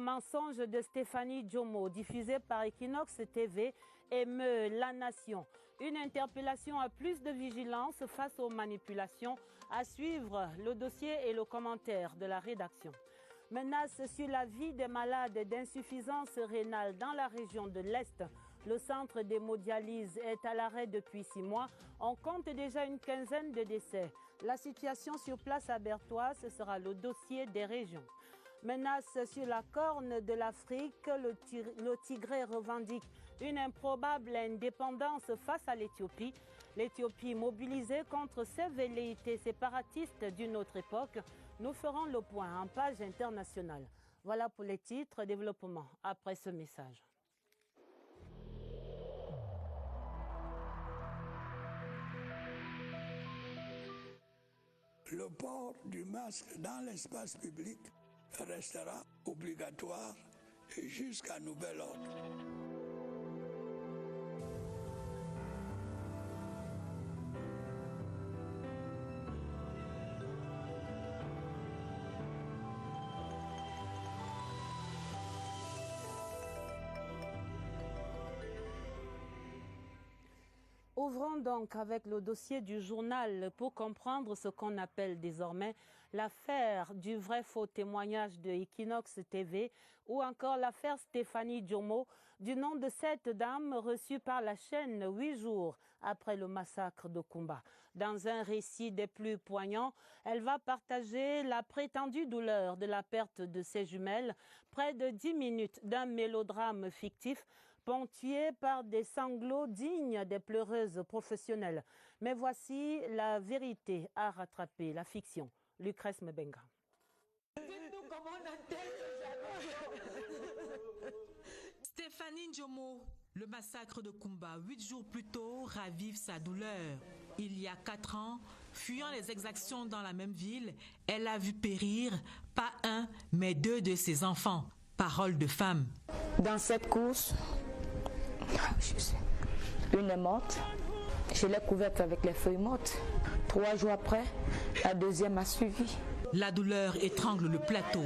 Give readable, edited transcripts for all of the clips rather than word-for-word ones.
mensonge de Stéphanie Djomo, diffusé par Equinox TV, émeut la nation. Une interpellation à plus de vigilance face aux manipulations. À suivre le dossier et le commentaire de la rédaction. Menace sur la vie des malades d'insuffisance rénale dans la région de l'Est. Le centre d'hémodialyse est à l'arrêt depuis 6 mois. On compte déjà une quinzaine de décès. La situation sur place à Berthois, ce sera le dossier des régions. Menace sur la corne de l'Afrique, le Tigré revendique une improbable indépendance face à l'Éthiopie. L'Éthiopie mobilisée contre ces velléités séparatistes d'une autre époque. Nous ferons le point en page internationale. Voilà pour les titres. Développement après ce message. Le port du masque dans l'espace public restera obligatoire jusqu'à nouvel ordre. Ouvrons donc avec le dossier du journal pour comprendre ce qu'on appelle désormais l'affaire du vrai-faux témoignage de Equinox TV ou encore l'affaire Stéphanie Djomo, du nom de cette dame reçue par la chaîne 8 jours après le massacre de Kumba. Dans un récit des plus poignants, elle va partager la prétendue douleur de la perte de ses jumelles, près de 10 minutes d'un mélodrame fictif ponctué par des sanglots dignes des pleureuses professionnelles. Mais voici la vérité à rattraper, la fiction. Lucrèce Mbenga. Stéphanie Djomo, le massacre de Kumba, 8 jours plus tôt, ravive sa douleur. Il y a 4 ans, fuyant les exactions dans la même ville, elle a vu périr, pas un, mais 2 de ses enfants. Parole de femme. Dans cette course, une est morte, je l'ai couverte avec les feuilles mortes. 3 jours après, la deuxième a suivi. La douleur étrangle le plateau.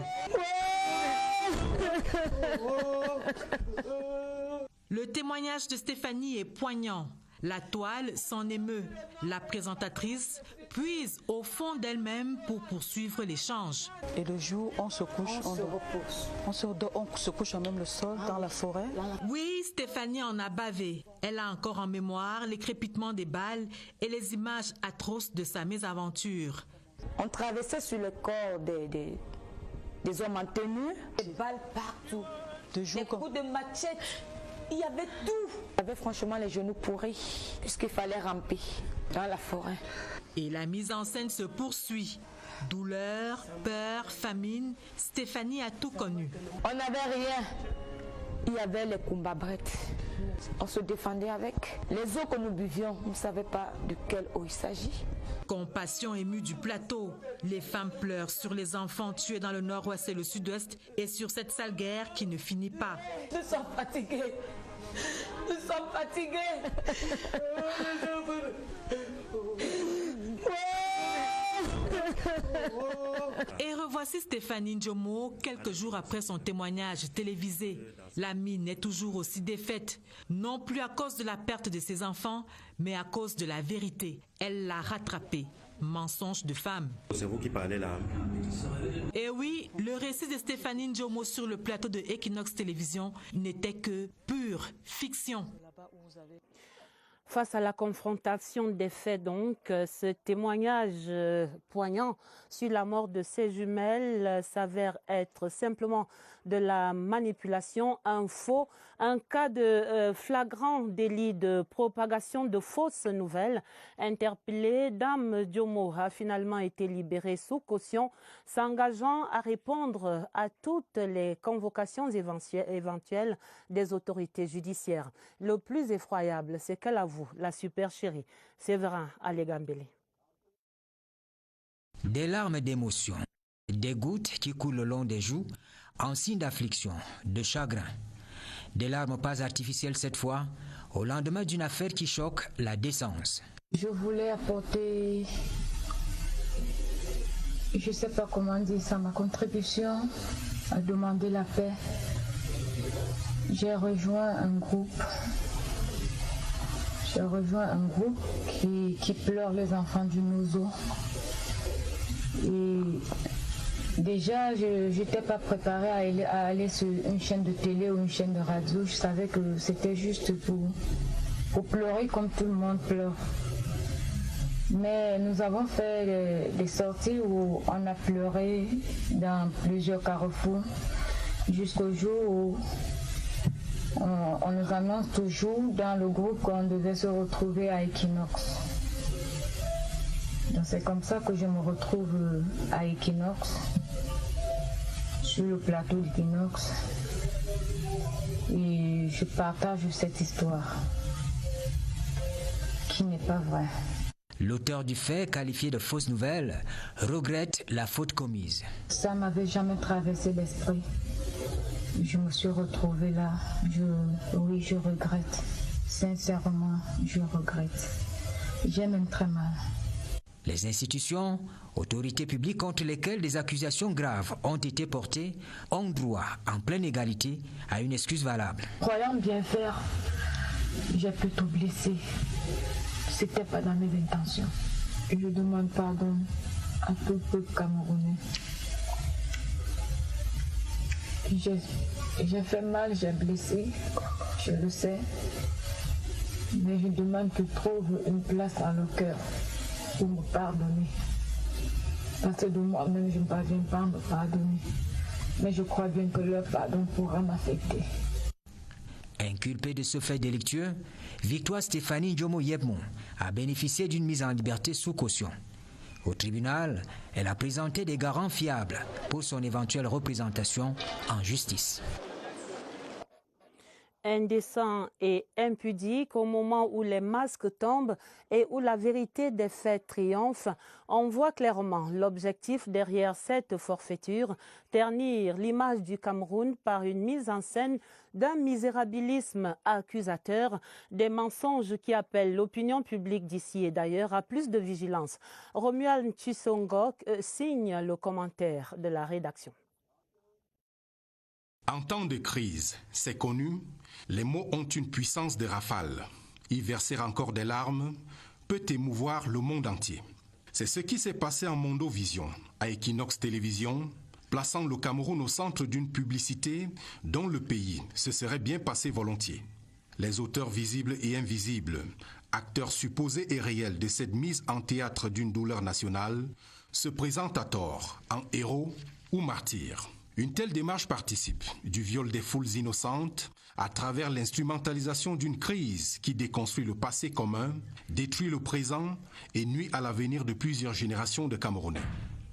Le témoignage de Stéphanie est poignant. La toile s'en émeut. La présentatrice puise au fond d'elle-même pour poursuivre l'échange. Et le jour, on se couche, on se repose. On se couche même le sol, dans la forêt. Oui, Stéphanie en a bavé. Elle a encore en mémoire les crépitements des balles et les images atroces de sa mésaventure. On traversait sur le corps des hommes en tenue, des balles partout, des coups de machette. Il y avait tout. J'avais franchement les genoux pourris, puisqu'il fallait ramper dans la forêt. Et la mise en scène se poursuit. Douleur, peur, famine, Stéphanie a tout connu. On n'avait rien. Il y avait les kumbabrettes. On se défendait avec. Les eaux que nous buvions, on ne savait pas de quelle eau il s'agit. Compassion émue du plateau. Les femmes pleurent sur les enfants tués dans le nord-ouest et le sud-ouest et sur cette sale guerre qui ne finit pas. Nous sommes fatigués. Nous sommes fatigués. Et revoici Stéphanie Djomo quelques jours après son témoignage télévisé. La mine est toujours aussi défaite, non plus à cause de la perte de ses enfants, mais à cause de la vérité. Elle l'a rattrapé. Mensonge de femme. C'est vous qui parlez là. Et oui, le récit de Stéphanie Djomo sur le plateau de Equinox Télévision n'était que pure fiction. Face à la confrontation des faits, donc, ce témoignage poignant sur la mort de ses jumelles s'avère être simplement de la manipulation, un faux, un cas de flagrant délit de propagation de fausses nouvelles. Interpellée, Dame Djomo a finalement été libérée sous caution, s'engageant à répondre à toutes les convocations éventuelles des autorités judiciaires. Le plus effroyable, c'est qu'elle avoue la super chérie, Séverin Alégambélé. Des larmes d'émotion, des gouttes qui coulent le long des joues, en signe d'affliction, de chagrin. Des larmes pas artificielles cette fois, au lendemain d'une affaire qui choque la décence. Je voulais apporter, je ne sais pas comment dire ça, ma contribution à demander la paix, j'ai rejoint un groupe. J'ai rejoint un groupe qui pleure les enfants du Nozo. Et déjà, je n'étais pas préparée à aller sur une chaîne de télé ou une chaîne de radio. Je savais que c'était juste pour pleurer comme tout le monde pleure. Mais nous avons fait des sorties où on a pleuré dans plusieurs carrefours jusqu'au jour où on nous annonce toujours dans le groupe qu'on devait se retrouver à Equinox. Donc c'est comme ça que je me retrouve à Equinox, sur le plateau d'Equinox, et je partage cette histoire qui n'est pas vraie. L'auteur du fait, qualifié de fausse nouvelle, regrette la faute commise. Ça m'avait jamais traversé l'esprit. Je me suis retrouvée là. Oui, je regrette. Sincèrement, je regrette. J'ai même très mal. Les institutions, autorités publiques contre lesquelles des accusations graves ont été portées, ont droit, en pleine égalité, à une excuse valable. Croyant bien faire, j'ai plutôt blessé. C'était pas dans mes intentions. Et je demande pardon à tout le peuple camerounais. J'ai fait mal, j'ai blessé, je le sais. Mais je demande qu'ils trouvent une place dans le cœur pour me pardonner. Parce que de moi-même, je ne parviens pas à me pardonner. Mais je crois bien que leur pardon pourra m'affecter. Inculpée de ce fait délictueux, Victoire Stéphanie Ndjomo Yebmo a bénéficié d'une mise en liberté sous caution. Au tribunal, elle a présenté des garants fiables pour son éventuelle représentation en justice. Indécent et impudique au moment où les masques tombent et où la vérité des faits triomphe, on voit clairement l'objectif derrière cette forfaiture, ternir l'image du Cameroun par une mise en scène d'un misérabilisme accusateur, des mensonges qui appellent l'opinion publique d'ici et d'ailleurs à plus de vigilance. Romuald Chisongok signe le commentaire de la rédaction. En temps de crise, c'est connu, les mots ont une puissance de rafale. Y verser encore des larmes peut émouvoir le monde entier. C'est ce qui s'est passé en Mondovision, à Equinox Télévision, plaçant le Cameroun au centre d'une publicité dont le pays se serait bien passé volontiers. Les auteurs visibles et invisibles, acteurs supposés et réels de cette mise en théâtre d'une douleur nationale, se présentent à tort en héros ou martyrs. Une telle démarche participe du viol des foules innocentes à travers l'instrumentalisation d'une crise qui déconstruit le passé commun, détruit le présent et nuit à l'avenir de plusieurs générations de Camerounais.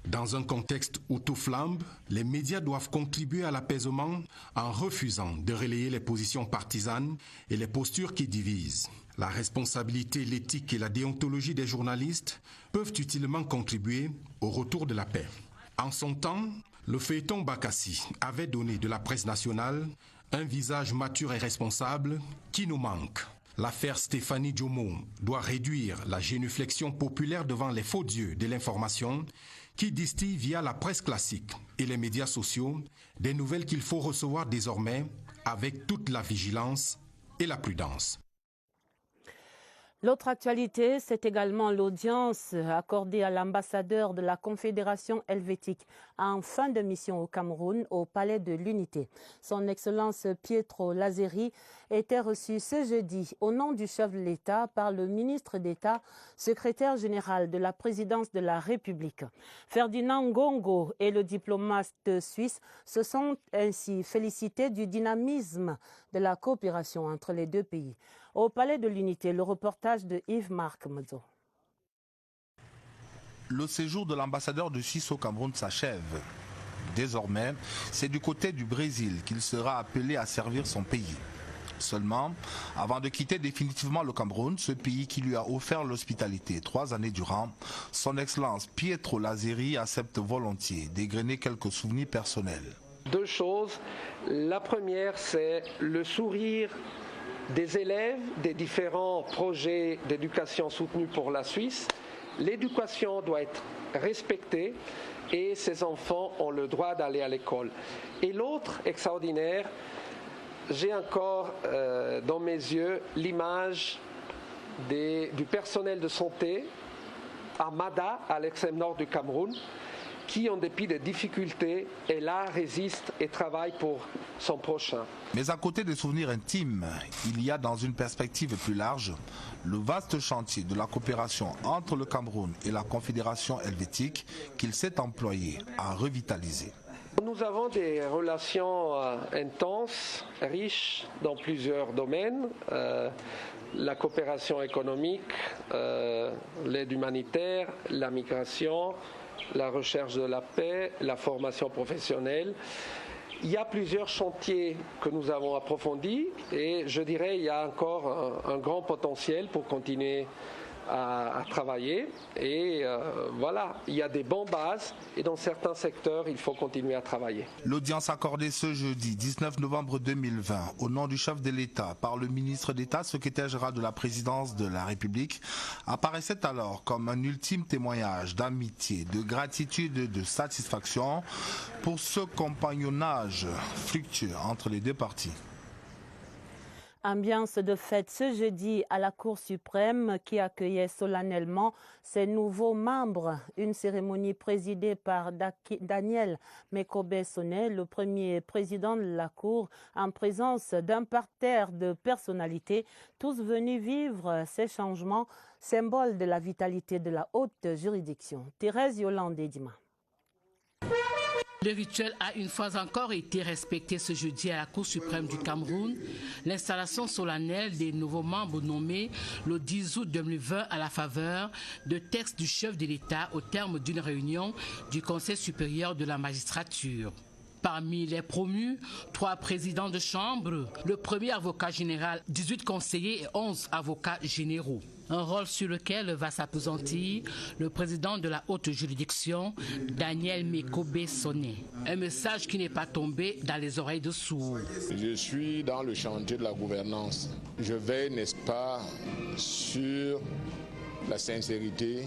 Dans un contexte où tout flambe, les médias doivent contribuer à l'apaisement en refusant de relayer les positions partisanes et les postures qui divisent. La responsabilité, l'éthique et la déontologie des journalistes peuvent utilement contribuer au retour de la paix. En son temps, le feuilleton Bakassi avait donné de la presse nationale un visage mature et responsable qui nous manque. L'affaire Stéphanie Ndjomo doit réduire la génuflexion populaire devant les faux dieux de l'information qui distillent via la presse classique et les médias sociaux des nouvelles qu'il faut recevoir désormais avec toute la vigilance et la prudence. L'autre actualité, c'est également l'audience accordée à l'ambassadeur de la Confédération helvétique en fin de mission au Cameroun, au Palais de l'Unité. Son Excellence Pietro Lazzeri était reçu ce jeudi au nom du chef de l'État par le ministre d'État, secrétaire général de la présidence de la République. Ferdinand Ngongo et le diplomate suisse se sont ainsi félicités du dynamisme de la coopération entre les deux pays. Au Palais de l'Unité, le reportage de Yves-Marc Mozo. Le séjour de l'ambassadeur de Suisse au Cameroun s'achève. Désormais, c'est du côté du Brésil qu'il sera appelé à servir son pays. Seulement, avant de quitter définitivement le Cameroun, ce pays qui lui a offert l'hospitalité 3 années durant, son Excellence Pietro Lazzeri accepte volontiers d'égrener quelques souvenirs personnels. 2 choses. La première, c'est le sourire des élèves des différents projets d'éducation soutenus pour la Suisse l'éducation doit être respectée et ces enfants ont le droit d'aller à l'école. Et l'autre extraordinaire, j'ai encore dans mes yeux l'image du personnel de santé à Mada, à l'extrême nord du Cameroun, qui, en dépit des difficultés, est là, résiste et travaille pour son prochain. Mais à côté des souvenirs intimes, il y a dans une perspective plus large le vaste chantier de la coopération entre le Cameroun et la Confédération helvétique qu'il s'est employé à revitaliser. Nous avons des relations intenses, riches dans plusieurs domaines. La coopération économique, l'aide humanitaire, la migration, la recherche de la paix, la formation professionnelle. Il y a plusieurs chantiers que nous avons approfondis et je dirais qu'il y a encore un grand potentiel pour continuer à travailler. Et voilà, il y a des bonnes bases et dans certains secteurs, il faut continuer à travailler. L'audience accordée ce jeudi 19 novembre 2020 au nom du chef de l'État par le ministre d'État, secrétaire général de la présidence de la République, apparaissait alors comme un ultime témoignage d'amitié, de gratitude et de satisfaction pour ce compagnonnage fructueux entre les deux parties. Ambiance de fête ce jeudi à la Cour suprême qui accueillait solennellement ses nouveaux membres. Une cérémonie présidée par Daniel Mekobe-Sonnet, le premier président de la Cour, en présence d'un parterre de personnalités, tous venus vivre ces changements, symbole de la vitalité de la haute juridiction. Thérèse Yolande-Edima. Le rituel a une fois encore été respecté ce jeudi à la Cour suprême du Cameroun. L'installation solennelle des nouveaux membres nommés le 10 août 2020 à la faveur de textes du chef de l'État au terme d'une réunion du Conseil supérieur de la magistrature. Parmi les promus, 3 présidents de chambre, le premier avocat général, 18 conseillers et 11 avocats généraux. Un rôle sur lequel va s'appesantir le président de la haute juridiction, Daniel Mekobe-Sonnet. Un message qui n'est pas tombé dans les oreilles de sourds. Je suis dans le chantier de la gouvernance. Je veille, n'est-ce pas, sur la sincérité,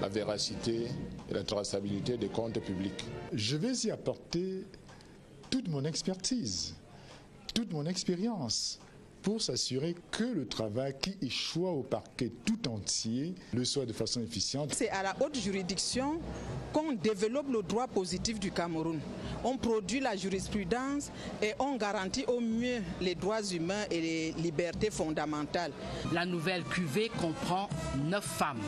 la véracité et la traçabilité des comptes publics. Je vais y apporter toute mon expertise, toute mon expérience, pour s'assurer que le travail qui échoue au parquet tout entier le soit de façon efficiente. C'est à la haute juridiction qu'on développe le droit positif du Cameroun. On produit la jurisprudence et on garantit au mieux les droits humains et les libertés fondamentales. La nouvelle cuvée comprend 9 femmes.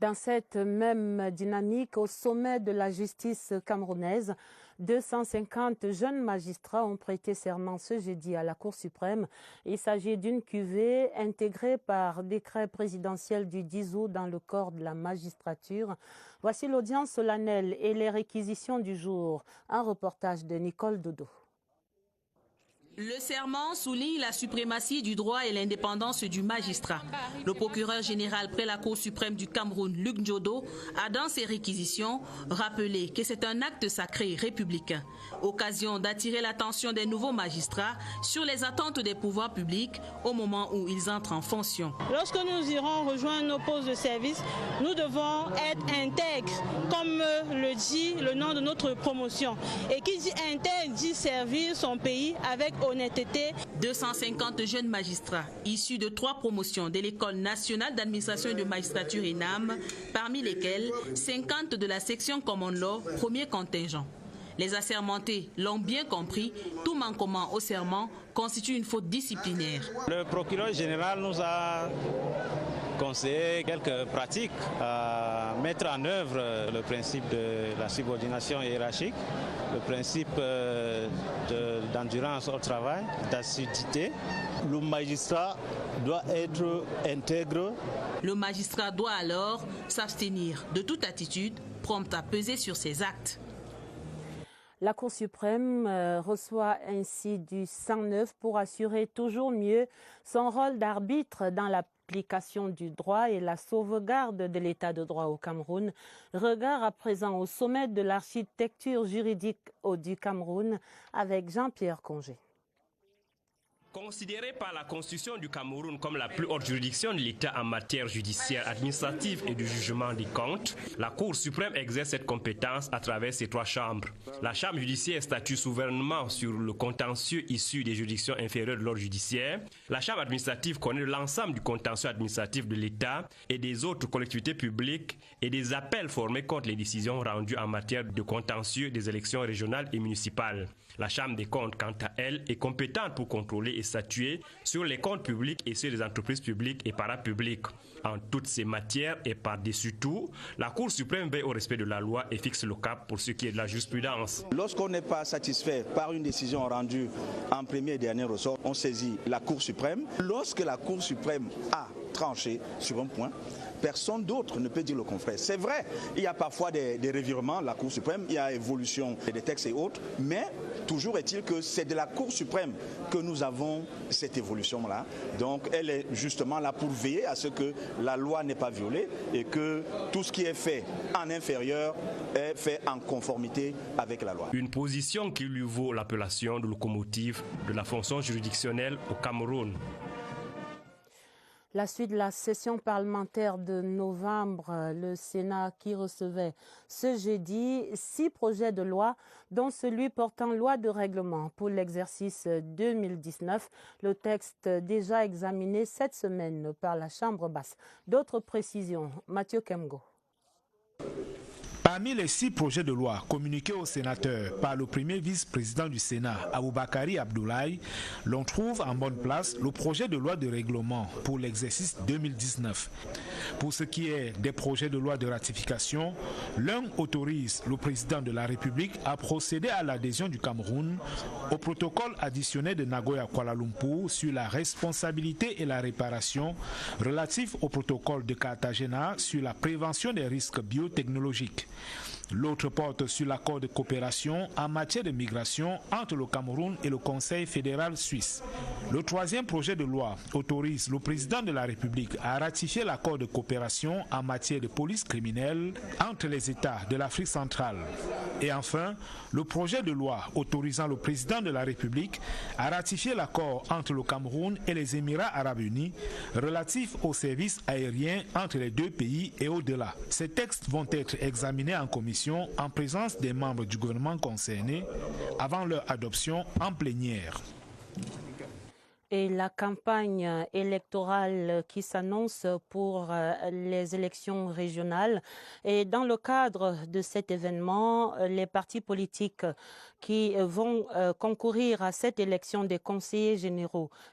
Dans cette même dynamique, au sommet de la justice camerounaise, 250 jeunes magistrats ont prêté serment ce jeudi à la Cour suprême. Il s'agit d'une cuvée intégrée par décret présidentiel du 10 août dans le corps de la magistrature. Voici l'audience solennelle et les réquisitions du jour. Un reportage de Nicole Dodo. Le serment souligne la suprématie du droit et l'indépendance du magistrat. Le procureur général près la Cour suprême du Cameroun, Luc Ndjodo, a dans ses réquisitions rappelé que c'est un acte sacré républicain. Occasion d'attirer l'attention des nouveaux magistrats sur les attentes des pouvoirs publics au moment où ils entrent en fonction. Lorsque nous irons rejoindre nos postes de service, nous devons être intègres, comme le dit le nom de notre promotion. Et qui dit intègre dit servir son pays avec honnêteté. 250 jeunes magistrats issus de 3 promotions de l'École nationale d'administration et de magistrature ENAM, parmi lesquels 50 de la section Common Law, premier contingent. Les assermentés l'ont bien compris, tout manquement au serment constitue une faute disciplinaire. Le procureur général nous a conseillé quelques pratiques à mettre en œuvre le principe de la subordination hiérarchique, le principe d'endurance au travail, d'assiduité. Le magistrat doit être intègre. Le magistrat doit alors s'abstenir de toute attitude prompte à peser sur ses actes. La Cour suprême reçoit ainsi du sang neuf pour assurer toujours mieux son rôle d'arbitre dans l'application du droit et la sauvegarde de l'état de droit au Cameroun. Regard à présent au sommet de l'architecture juridique du Cameroun avec Jean-Pierre Congé. Considérée par la Constitution du Cameroun comme la plus haute juridiction de l'État en matière judiciaire, administrative et du jugement des comptes, la Cour suprême exerce cette compétence à travers ses 3 chambres. La Chambre judiciaire statue souverainement sur le contentieux issu des juridictions inférieures de l'ordre judiciaire. La Chambre administrative connaît l'ensemble du contentieux administratif de l'État et des autres collectivités publiques et des appels formés contre les décisions rendues en matière de contentieux des élections régionales et municipales. La Chambre des comptes, quant à elle, est compétente pour contrôler et statuer sur les comptes publics et sur les entreprises publiques et parapubliques. En toutes ces matières et par-dessus tout, la Cour suprême veille au respect de la loi et fixe le cap pour ce qui est de la jurisprudence. Lorsqu'on n'est pas satisfait par une décision rendue en premier et dernier ressort, on saisit la Cour suprême. Lorsque la Cour suprême a tranché sur un point, personne d'autre ne peut dire le contraire. C'est vrai, il y a parfois des revirements, la Cour suprême, il y a évolution des textes et autres, mais toujours est-il que c'est de la Cour suprême que nous avons cette évolution-là. Donc elle est justement là pour veiller à ce que la loi n'est pas violée et que tout ce qui est fait en inférieur est fait en conformité avec la loi. Une position qui lui vaut l'appellation de locomotive de la fonction juridictionnelle au Cameroun. La suite de la session parlementaire de novembre, le Sénat qui recevait ce jeudi 6 projets de loi, dont celui portant loi de règlement pour l'exercice 2019, le texte déjà examiné cette semaine par la Chambre basse. D'autres précisions, Mathieu Kemgo. Parmi les 6 projets de loi communiqués aux sénateurs par le premier vice-président du Sénat, Aboubakari Abdoulaye, l'on trouve en bonne place le projet de loi de règlement pour l'exercice 2019. Pour ce qui est des projets de loi de ratification, l'un autorise le président de la République à procéder à l'adhésion du Cameroun au protocole additionnel de Nagoya-Kuala Lumpur sur la responsabilité et la réparation relatif au protocole de Cartagena sur la prévention des risques biotechnologiques. L'autre porte sur l'accord de coopération en matière de migration entre le Cameroun et le Conseil fédéral suisse. Le troisième projet de loi autorise le président de la République à ratifier l'accord de coopération en matière de police criminelle entre les États de l'Afrique centrale. Et enfin, le projet de loi autorisant le président de la République à ratifier l'accord entre le Cameroun et les Émirats arabes unis relatif aux services aériens entre les 2 pays et au-delà. Ces textes vont être examinés en commission en présence des membres du gouvernement concernés avant leur adoption en plénière. Et la campagne électorale qui s'annonce pour les élections régionales. Et dans le cadre de cet événement, les partis politiques qui vont concourir à cette élection des conseillers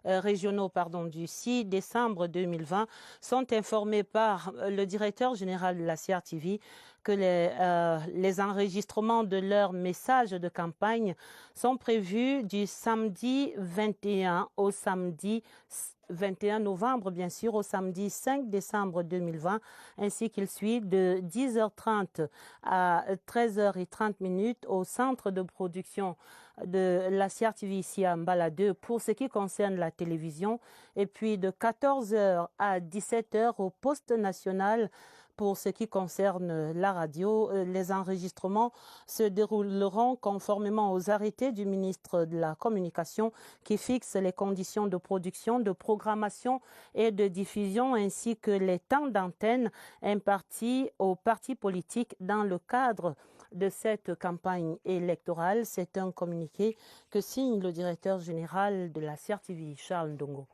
régionaux du 6 décembre 2020 sont informés par le directeur général de la CRTV que les enregistrements de leurs messages de campagne sont prévus du samedi 21 au samedi 21 novembre, bien sûr, au samedi 5 décembre 2020, ainsi qu'il suit de 10h30 à 13h30 au centre de production de la CRTV ici à Mbala 2 pour ce qui concerne la télévision, et puis de 14h à 17h au poste national pour ce qui concerne la radio. Les enregistrements se dérouleront conformément aux arrêtés du ministre de la Communication qui fixe les conditions de production, de programmation et de diffusion ainsi que les temps d'antenne impartis aux partis politiques dans le cadre de cette campagne électorale. C'est un communiqué que signe le directeur général de la CRTV, Charles Ndongo.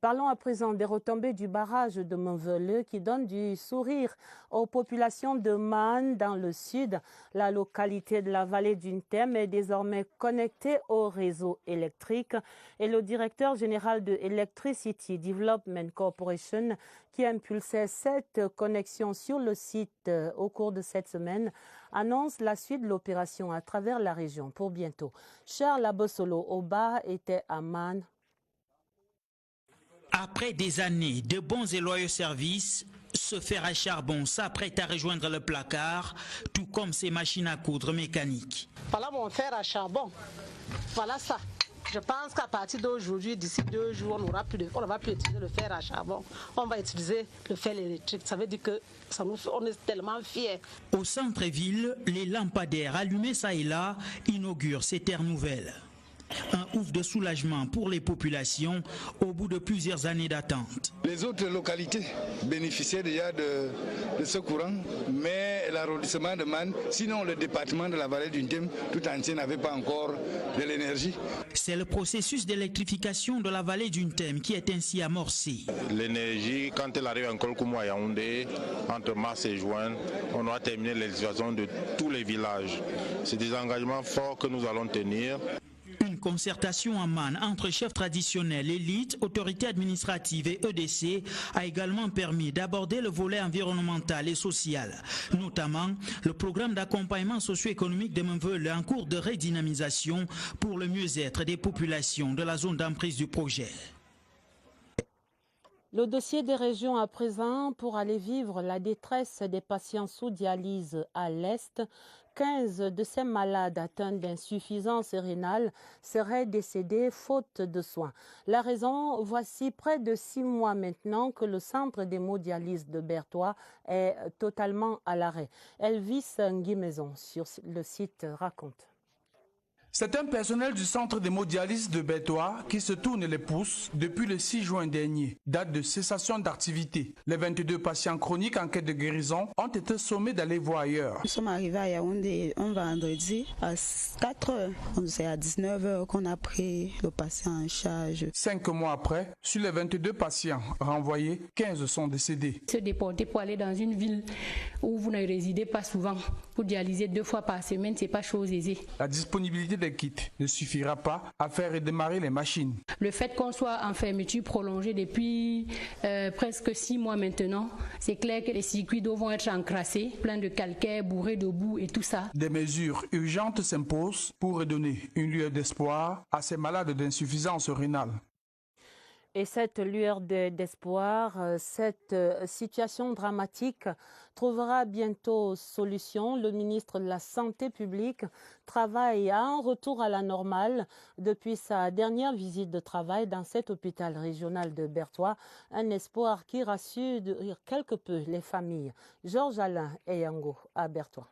Parlons à présent des retombées du barrage de Monveleux qui donne du sourire aux populations de Man dans le sud. La localité de la vallée d'Untem est désormais connectée au réseau électrique et le directeur général de Electricity Development Corporation qui impulsait cette connexion sur le site au cours de cette semaine annonce la suite de l'opération à travers la région pour bientôt. Charles Abossolo Oba était à Man. Après des années de bons et loyaux services, ce fer à charbon s'apprête à rejoindre le placard, tout comme ces machines à coudre mécaniques. Voilà mon fer à charbon. Voilà ça. Je pense qu'à partir d'aujourd'hui, d'ici 2 jours, on ne va plus utiliser le fer à charbon. On va utiliser le fer électrique. Ça veut dire que on est tellement fiers. Au centre-ville, les lampadaires allumés ça et là inaugurent ces terres nouvelles. Un ouf de soulagement pour les populations au bout de plusieurs années d'attente. Les autres localités bénéficiaient déjà de ce courant, mais l'arrondissement de Man, sinon le département de la vallée du Ntem, tout entier n'avait pas encore de l'énergie. C'est le processus d'électrification de la vallée du Ntem qui est ainsi amorcé. L'énergie, quand elle arrive en Kolkoumou à Yaoundé, entre mars et juin, on doit terminer l'électrification de tous les villages. C'est des engagements forts que nous allons tenir. Une concertation en Man entre chefs traditionnels, élites, autorités administratives et EDC a également permis d'aborder le volet environnemental et social, notamment le programme d'accompagnement socio-économique de Menveule en cours de redynamisation pour le mieux-être des populations de la zone d'emprise du projet. Le dossier des régions à présent pour aller vivre la détresse des patients sous dialyse à l'Est. 15 de ces malades atteints d'insuffisance rénale seraient décédés faute de soins. La raison, voici près de 6 mois maintenant que le centre d'hémodialyse de Berthois est totalement à l'arrêt. Elvis Nguimaison sur le site raconte. C'est un personnel du centre d'hémodialyse de Berthois qui se tourne les pouces depuis le 6 juin dernier, date de cessation d'activité. Les 22 patients chroniques en quête de guérison ont été sommés d'aller voir ailleurs. Nous sommes arrivés à Yaoundé un vendredi à 4h. C'est à 19h qu'on a pris le patient en charge. 5 mois après, sur les 22 patients renvoyés, 15 sont décédés. Se déporter pour aller dans une ville où vous ne résidez pas souvent, pour dialyser 2 fois par semaine, c'est pas chose aisée. La disponibilité des kits ne suffira pas à faire redémarrer les machines. Le fait qu'on soit en fermeture prolongée depuis presque 6 mois maintenant, c'est clair que les circuits d'eau vont être encrassés, pleins de calcaire, bourrés de boue et tout ça. Des mesures urgentes s'imposent pour redonner une lueur d'espoir à ces malades d'insuffisance rénale. Et cette lueur d'espoir, cette situation dramatique trouvera bientôt solution. Le ministre de la Santé publique travaille à un retour à la normale depuis sa dernière visite de travail dans cet hôpital régional de Berthois. Un espoir qui rassure quelque peu les familles. Georges Alain et Yango à Berthois.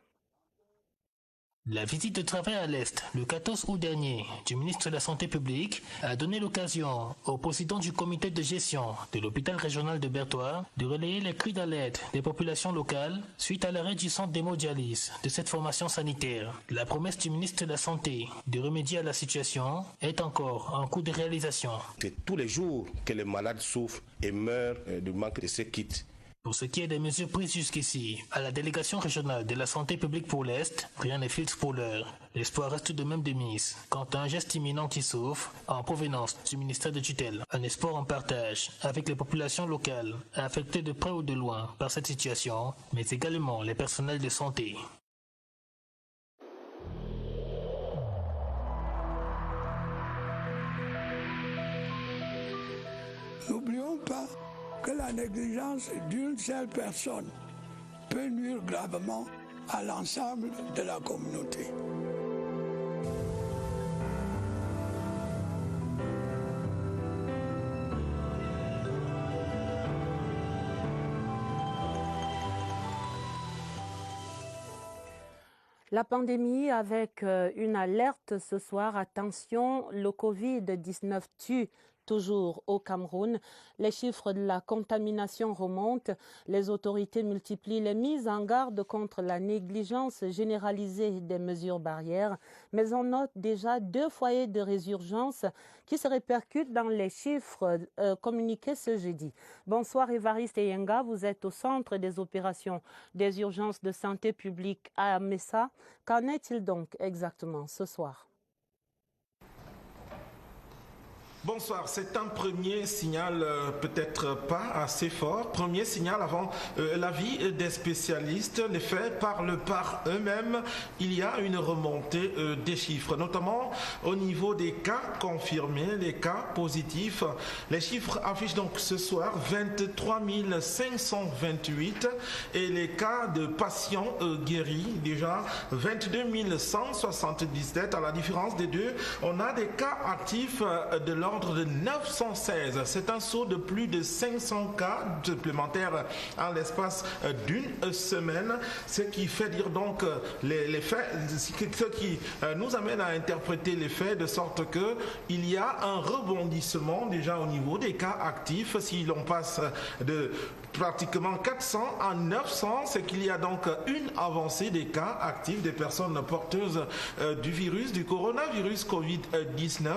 La visite de travail à l'Est, le 14 août dernier, du ministre de la Santé publique a donné l'occasion au président du comité de gestion de l'hôpital régional de Berthois de relayer les cris d'alerte des populations locales suite à l'arrêt du centre d'hémodialyse de cette formation sanitaire. La promesse du ministre de la Santé de remédier à la situation est encore en cours de réalisation. C'est tous les jours que les malades souffrent et meurent du manque de ces kits. Pour ce qui est des mesures prises jusqu'ici, à la délégation régionale de la santé publique pour l'Est, rien n'est filtre pour l'heure. L'espoir reste tout de même de mise. Quant à un geste imminent qui s'offre, en provenance du ministère de tutelle, un espoir en partage avec les populations locales, affectées de près ou de loin par cette situation, mais également les personnels de santé. N'oublions pas que la négligence d'une seule personne peut nuire gravement à l'ensemble de la communauté. La pandémie avec une alerte ce soir. Attention, le Covid-19 tue toujours au Cameroun. Les chiffres de la contamination remontent. Les autorités multiplient les mises en garde contre la négligence généralisée des mesures barrières. Mais on note déjà 2 foyers de résurgence qui se répercutent dans les chiffres communiqués ce jeudi. Bonsoir Évariste Eyenga, vous êtes au centre des opérations des urgences de santé publique à Messa. Qu'en est-il donc exactement ce soir ? Bonsoir, c'est un premier signal peut-être pas assez fort. Premier signal avant l'avis des spécialistes. Les faits parlent par eux-mêmes. Il y a une remontée des chiffres, notamment au niveau des cas confirmés, les cas positifs. Les chiffres affichent donc ce soir 23 528 et les cas de patients guéris déjà 22 177. À la différence des deux, on a des cas actifs de l'ordre l'ordre de 916. C'est un saut de plus de 500 cas supplémentaires en l'espace d'une semaine, ce qui fait dire donc les faits, ce qui nous amène à interpréter les faits de sorte qu'il y a un rebondissement déjà au niveau des cas actifs. Si l'on passe de pratiquement 400 à 900, c'est qu'il y a donc une avancée des cas actifs des personnes porteuses du virus, du coronavirus Covid-19.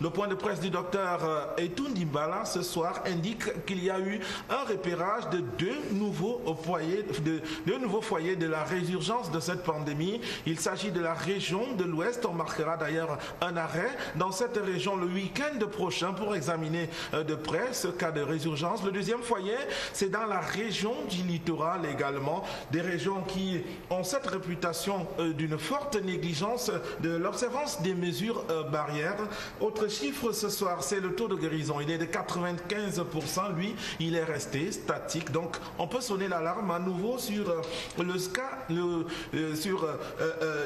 Le point de presse du docteur Etundi Mbala ce soir indique qu'il y a eu un repérage de deux nouveaux foyers de la résurgence de cette pandémie. Il s'agit de la région de l'Ouest. On marquera d'ailleurs un arrêt dans cette région le week-end prochain pour examiner de près ce cas de résurgence. Le deuxième foyer, c'est dans la région du littoral également, des régions qui ont cette réputation d'une forte négligence de l'observance des mesures barrières. Autre chiffre ce soir, c'est le taux de guérison. Il est de 95%, lui, il est resté statique. Donc, on peut sonner l'alarme à nouveau sur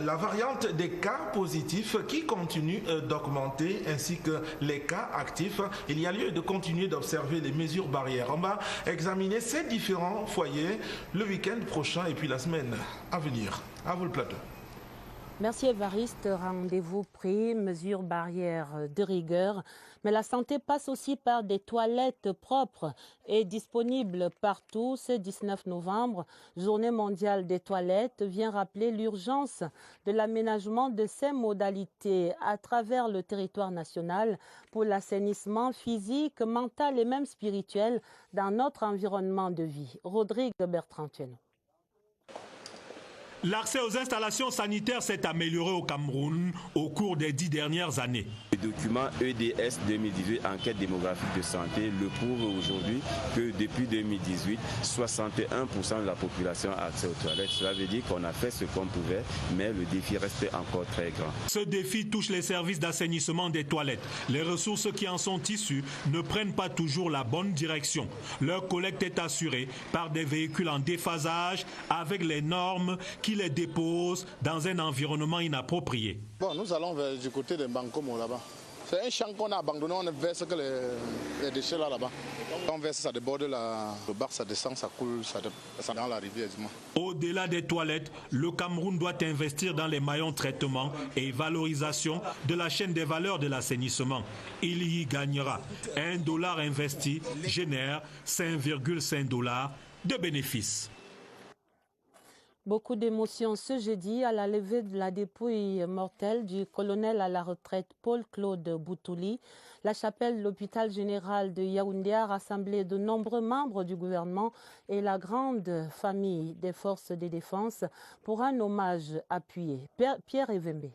la variante des cas positifs qui continue d'augmenter, ainsi que les cas actifs. Il y a lieu de continuer d'observer les mesures barrières. On va examiner ces différents foyers le week-end prochain et puis la semaine à venir. À vous le plateau. Merci Évariste. Rendez-vous pris, mesures barrières de rigueur. Mais la santé passe aussi par des toilettes propres et disponibles partout. Ce 19 novembre, Journée mondiale des toilettes, vient rappeler l'urgence de l'aménagement de ces modalités à travers le territoire national pour l'assainissement physique, mental et même spirituel dans notre environnement de vie. Rodrigue Bertrand-Tueno. L'accès aux installations sanitaires s'est amélioré au Cameroun au cours des 10 dernières années. Le document EDS 2018, enquête démographique de santé, le prouve aujourd'hui que depuis 2018, 61% de la population a accès aux toilettes. Cela veut dire qu'on a fait ce qu'on pouvait, mais le défi reste encore très grand. Ce défi touche les services d'assainissement des toilettes. Les ressources qui en sont issues ne prennent pas toujours la bonne direction. Leur collecte est assurée par des véhicules en déphasage avec les normes qui les déposent dans un environnement inapproprié. Bon, nous allons du côté de Bankomo là-bas. C'est un champ qu'on a abandonné, on verse que les déchets là-bas. On verse, ça déborde le bar, ça descend, ça coule, ça dans la rivière. Au-delà des toilettes, le Cameroun doit investir dans les maillons traitement et valorisation de la chaîne des valeurs de l'assainissement. Il y gagnera. $1 investi génère $5,5 de bénéfices. Beaucoup d'émotions ce jeudi à la levée de la dépouille mortelle du colonel à la retraite Paul-Claude Boutouli. La chapelle de l'hôpital général de Yaoundé a rassemblé de nombreux membres du gouvernement et la grande famille des forces de défense pour un hommage appuyé. Pierre Evembe.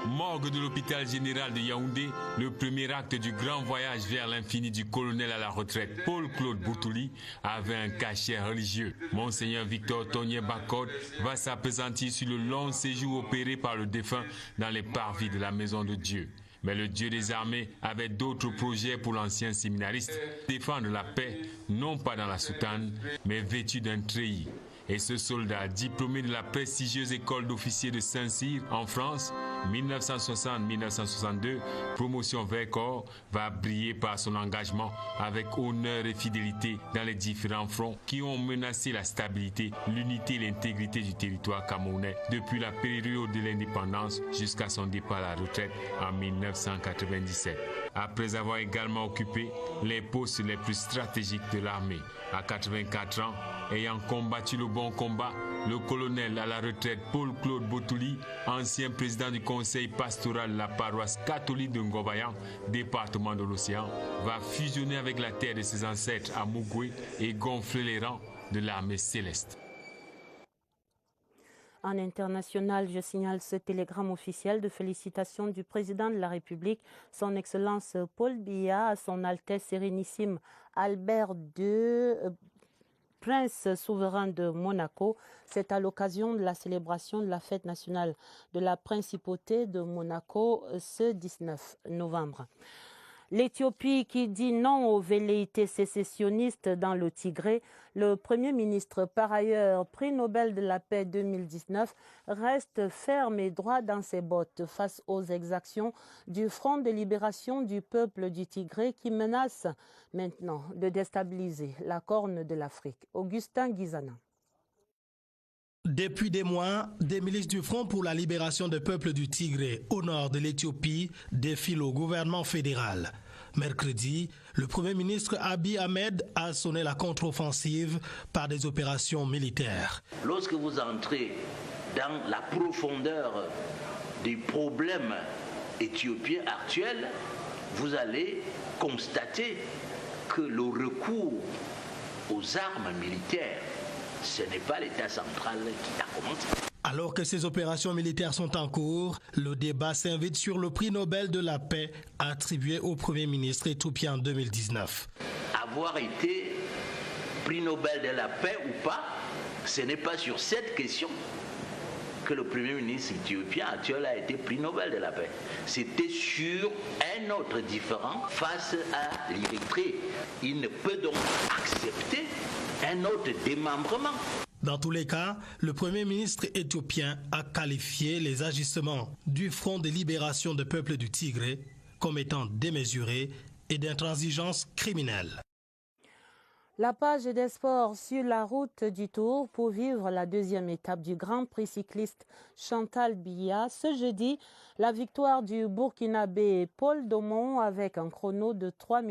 Morgue de l'hôpital général de Yaoundé, le premier acte du grand voyage vers l'infini du colonel à la retraite Paul-Claude Boutouli avait un cachet religieux. Monseigneur Victor Tonier Bakod va s'appesantir sur le long séjour opéré par le défunt dans les parvis de la maison de Dieu. Mais le Dieu des armées avait d'autres projets pour l'ancien séminariste. Défendre la paix, non pas dans la soutane, mais vêtu d'un treillis. Et ce soldat, diplômé de la prestigieuse école d'officiers de Saint-Cyr en France, 1960-1962, promotion vers corps, va briller par son engagement avec honneur et fidélité dans les différents fronts qui ont menacé la stabilité, l'unité et l'intégrité du territoire camerounais depuis la période de l'indépendance jusqu'à son départ à la retraite en 1997. Après avoir également occupé les postes les plus stratégiques de l'armée. À 84 ans, ayant combattu le bon combat, le colonel à la retraite Paul-Claude Boutouli, ancien président du conseil pastoral de la paroisse catholique de Ngobayan, département de l'Océan, va fusionner avec la terre de ses ancêtres à Mougoué et gonfler les rangs de l'armée céleste. En international, je signale ce télégramme officiel de félicitations du président de la République, son Excellence Paul Biya, à son Altesse Sérénissime Albert II, Prince souverain de Monaco. C'est à l'occasion de la célébration de la fête nationale de la principauté de Monaco ce 19 novembre. L'Éthiopie qui dit non aux velléités sécessionnistes dans le Tigré. Le Premier ministre, par ailleurs prix Nobel de la paix 2019, reste ferme et droit dans ses bottes face aux exactions du Front de libération du peuple du Tigré qui menace maintenant de déstabiliser la Corne de l'Afrique. Augustin Guizana. Depuis des mois, des milices du Front pour la libération du peuple du Tigré au nord de l'Éthiopie défilent au gouvernement fédéral. Mercredi, le Premier ministre Abiy Ahmed a sonné la contre-offensive par des opérations militaires. Lorsque vous entrez dans la profondeur des problèmes éthiopiens actuels, vous allez constater que le recours aux armes militaires, ce n'est pas l'État central qui a commencé. Alors que ces opérations militaires sont en cours, le débat s'invite sur le prix Nobel de la paix attribué au Premier ministre éthiopien en 2019. Avoir été prix Nobel de la paix ou pas, ce n'est pas sur cette question que le Premier ministre éthiopien actuel a été prix Nobel de la paix. C'était sur un autre différend face à l'Érythrée. Il ne peut donc accepter un autre démembrement. Dans tous les cas, le Premier ministre éthiopien a qualifié les agissements du Front de libération du peuple du Tigré comme étant démesurés et d'intransigeance criminelle. La page des sports sur la route du Tour pour vivre la deuxième étape du Grand Prix cycliste Chantal Biya. Ce jeudi, la victoire du Burkinabé Paul Domon avec un chrono de 3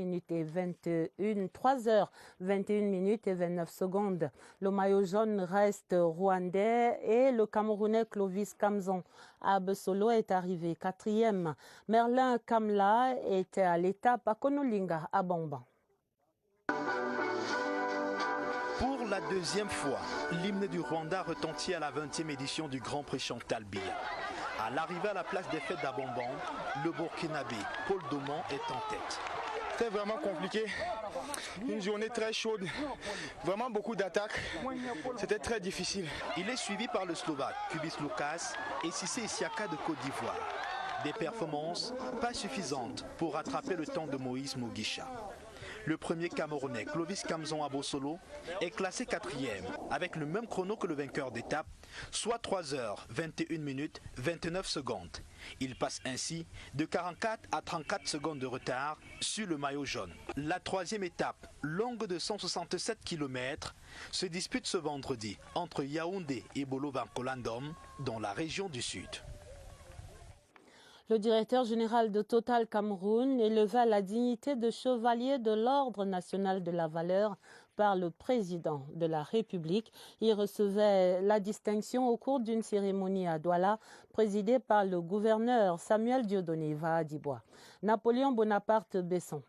heures 21 minutes et 29 secondes. Le maillot jaune reste rwandais et le Camerounais Clovis Kamzon Abesolo est arrivé 4e. Merlin Kamla était à l'étape à Konolinga à Bamban. Pour la deuxième fois, l'hymne du Rwanda retentit à la 20e édition du Grand Prix Chantal Biya. À l'arrivée à la place des fêtes d'Abomban, le Burkinabé Paul Domon est en tête. C'était vraiment compliqué, une journée très chaude, vraiment beaucoup d'attaques, c'était très difficile. Il est suivi par le Slovaque Kubis Lukas et Cissé Isiaka de Côte d'Ivoire. Des performances pas suffisantes pour rattraper le temps de Moïse Mugisha. Le premier Camerounais, Clovis Kamzon Abosolo, est classé 4e avec le même chrono que le vainqueur d'étape, soit 3 heures 21 minutes 29 secondes. Il passe ainsi de 44 à 34 secondes de retard sur le maillot jaune. La troisième étape, longue de 167 km, se dispute ce vendredi entre Yaoundé et Bolo-Bankolandom dans la région du Sud. Le directeur général de Total Cameroun éleva la dignité de chevalier de l'Ordre national de la valeur par le président de la République. Il recevait la distinction au cours d'une cérémonie à Douala, présidée par le gouverneur Samuel Dieudonné Vaadibois. Napoléon Bonaparte Besson.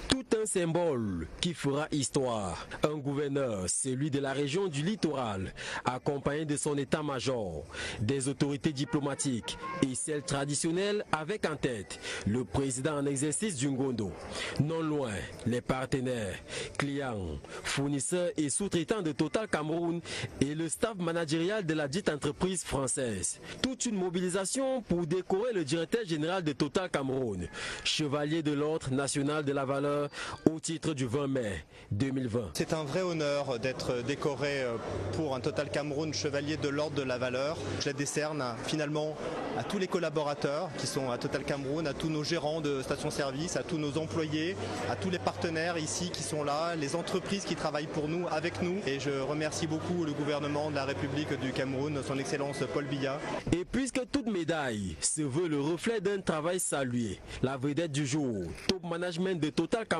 Tout un symbole qui fera histoire. Un gouverneur, celui de la région du littoral, accompagné de son état-major, des autorités diplomatiques et celles traditionnelles avec en tête le président en exercice du Ngondo. Non loin, les partenaires, clients, fournisseurs et sous-traitants de Total Cameroun et le staff managérial de la dite entreprise française. Toute une mobilisation pour décorer le directeur général de Total Cameroun, chevalier de l'Ordre national de la valeur au titre du 20 mai 2020. C'est un vrai honneur d'être décoré pour un Total Cameroun chevalier de l'Ordre de la valeur. Je la décerne finalement à tous les collaborateurs qui sont à Total Cameroun, à tous nos gérants de stations-service, à tous nos employés, à tous les partenaires ici qui sont là, les entreprises qui travaillent pour nous, avec nous. Et je remercie beaucoup le gouvernement de la République du Cameroun, son Excellence Paul Biya. Et puisque toute médaille se veut le reflet d'un travail salué, la vedette du jour, top management de Total Cameroun,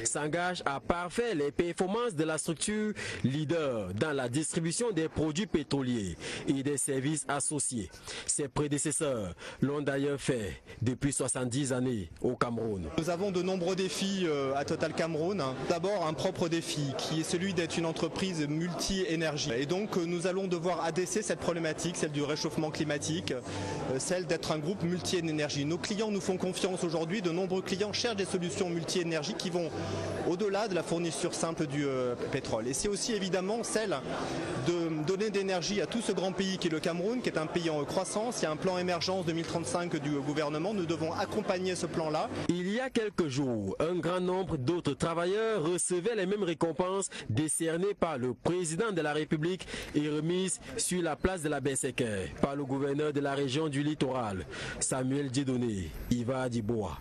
s'engage à parfaire les performances de la structure leader dans la distribution des produits pétroliers et des services associés. Ses prédécesseurs l'ont d'ailleurs fait depuis 70 années au Cameroun. Nous avons de nombreux défis à Total Cameroun. D'abord un propre défi qui est celui d'être une entreprise multi-énergie. Et donc nous allons devoir adresser cette problématique, celle du réchauffement climatique, celle d'être un groupe multi-énergie. Nos clients nous font confiance aujourd'hui, de nombreux clients cherchent des solutions multi-énergie politiques qui vont au-delà de la fourniture simple du pétrole. Et c'est aussi évidemment celle de donner d'énergie à tout ce grand pays qui est le Cameroun, qui est un pays en croissance. Il y a un plan émergence 2035 du gouvernement. Nous devons accompagner ce plan-là. Il y a quelques jours, un grand nombre d'autres travailleurs recevaient les mêmes récompenses décernées par le président de la République et remises sur la place de la Benséquer par le gouverneur de la région du littoral, Samuel Dieudonné, Iva Dibois.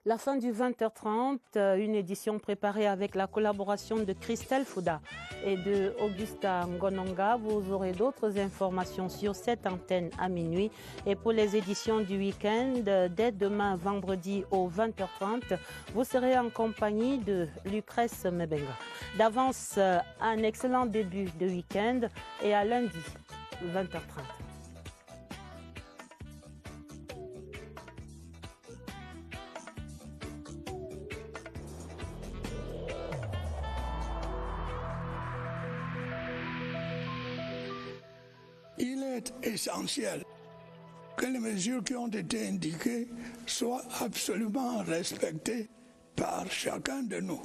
La fin du 20h30, une édition préparée avec la collaboration de Christelle Fouda et de Augusta Ngononga. Vous aurez d'autres informations sur cette antenne à minuit. Et pour les éditions du week-end, dès demain vendredi au 20h30, vous serez en compagnie de Lucrèce Mebenga. D'avance, un excellent début de week-end et à lundi, 20h30. Il est essentiel que les mesures qui ont été indiquées soient absolument respectées par chacun de nous.